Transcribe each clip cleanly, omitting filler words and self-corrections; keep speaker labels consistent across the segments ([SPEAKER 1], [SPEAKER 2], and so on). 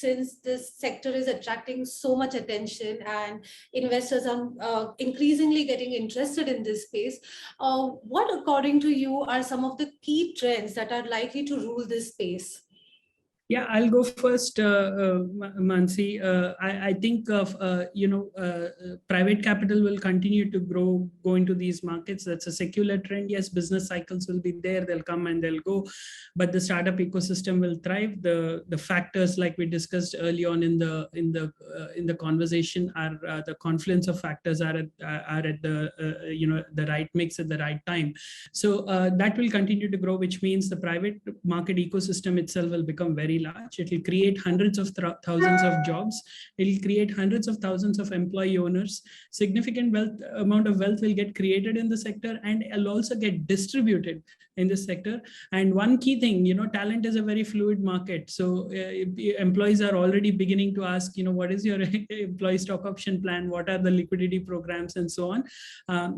[SPEAKER 1] since this sector is attracting so much attention and investors are increasingly getting interested in this space, what according to you are some of the key trends that are likely to rule this space?
[SPEAKER 2] Yeah, I'll go first, Mansi. I think private capital will continue to go into these markets. That's a secular trend. Yes, business cycles will be there. They'll come and they'll go, but the startup ecosystem will thrive. The factors like we discussed early on in the conversation are the confluence of factors are at the right mix at the right time. So that will continue to grow, which means the private market ecosystem itself will become very large. It will create hundreds of thousands of jobs. It will create hundreds of thousands of employee owners. Significant amount of wealth will get created in the sector, and it'll also get distributed in this sector. And one key thing, talent is a very fluid market. So employees are already beginning to ask, what is your employee stock option plan? What are the liquidity programs and so on?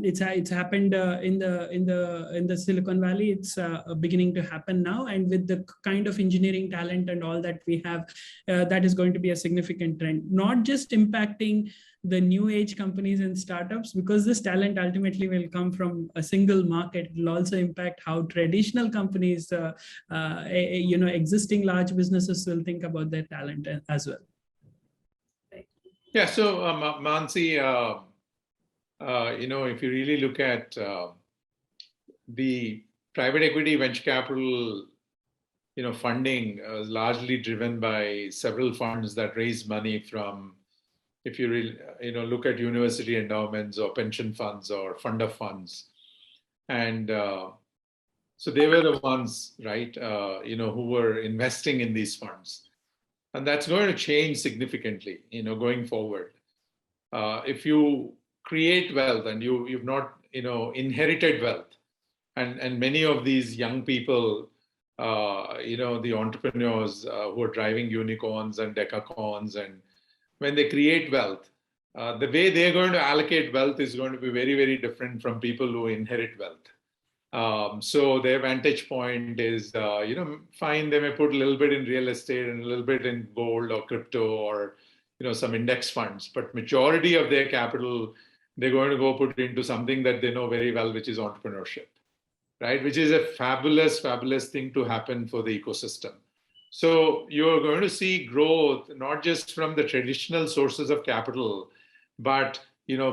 [SPEAKER 2] It's happened in the Silicon Valley. It's beginning to happen now, and with the kind of engineering talent and all that we have, that is going to be a significant trend, not just impacting the new age companies and startups, because this talent ultimately will come from a single market. It will also impact how traditional companies, existing large businesses will think about their talent as well.
[SPEAKER 3] Yeah, so Mansi, if you really look at the private equity venture capital, funding is largely driven by several funds that raise money from, if you really, look at university endowments or pension funds or fund of funds. And so they were the ones, right, who were investing in these funds. And that's going to change significantly, going forward. If you create wealth and you've not, inherited wealth, and many of these young people, the entrepreneurs who are driving unicorns and decacorns, and when they create wealth, the way they're going to allocate wealth is going to be very, very different from people who inherit wealth. So their vantage point is, fine, they may put a little bit in real estate and a little bit in gold or crypto or, some index funds, but majority of their capital, they're going to go put into something that they know very well, which is entrepreneurship, right? Which is a fabulous, fabulous thing to happen for the ecosystem. So you're going to see growth, not just from the traditional sources of capital, but,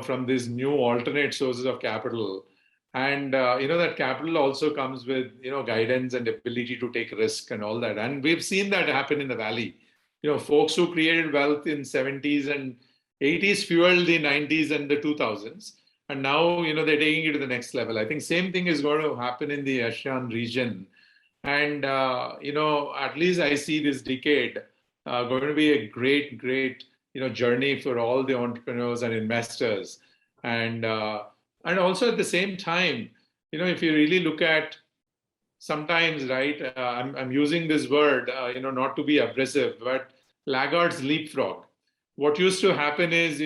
[SPEAKER 3] from these new alternate sources of capital. And, that capital also comes with, guidance and ability to take risk and all that. And we've seen that happen in the Valley. Folks who created wealth in 70s and 80s fueled the 90s and the 2000s. And now, they're taking it to the next level. I think same thing is going to happen in the ASEAN region. And, at least I see this decade going to be a great, great, journey for all the entrepreneurs and investors. And also at the same time, if you really look at sometimes, right, I'm using this word, not to be abrasive, but laggards leapfrog. What used to happen is,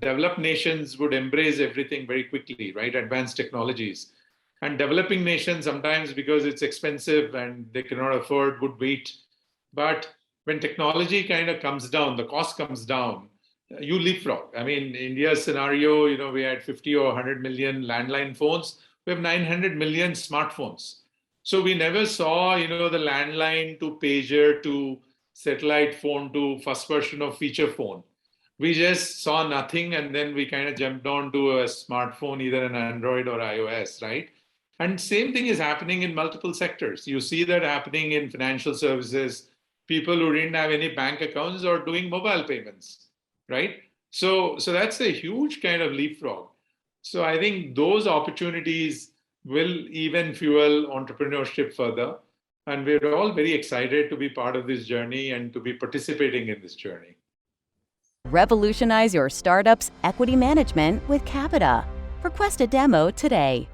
[SPEAKER 3] developed nations would embrace everything very quickly, right? Advanced technologies. And developing nations sometimes, because it's expensive and they cannot afford, would wait. But when technology kind of comes down, the cost comes down, you leapfrog. I mean, India's scenario, we had 50 or 100 million landline phones. We have 900 million smartphones. So we never saw, the landline to pager to satellite phone to first version of feature phone. We just saw nothing, and then we kind of jumped on to a smartphone, either an Android or iOS, right? And same thing is happening in multiple sectors. You see that happening in financial services, people who didn't have any bank accounts or doing mobile payments, right? So that's a huge kind of leapfrog. So I think those opportunities will even fuel entrepreneurship further. And we're all very excited to be part of this journey and to be participating in this journey.
[SPEAKER 4] Revolutionize your startup's equity management with Qapita. Request a demo today.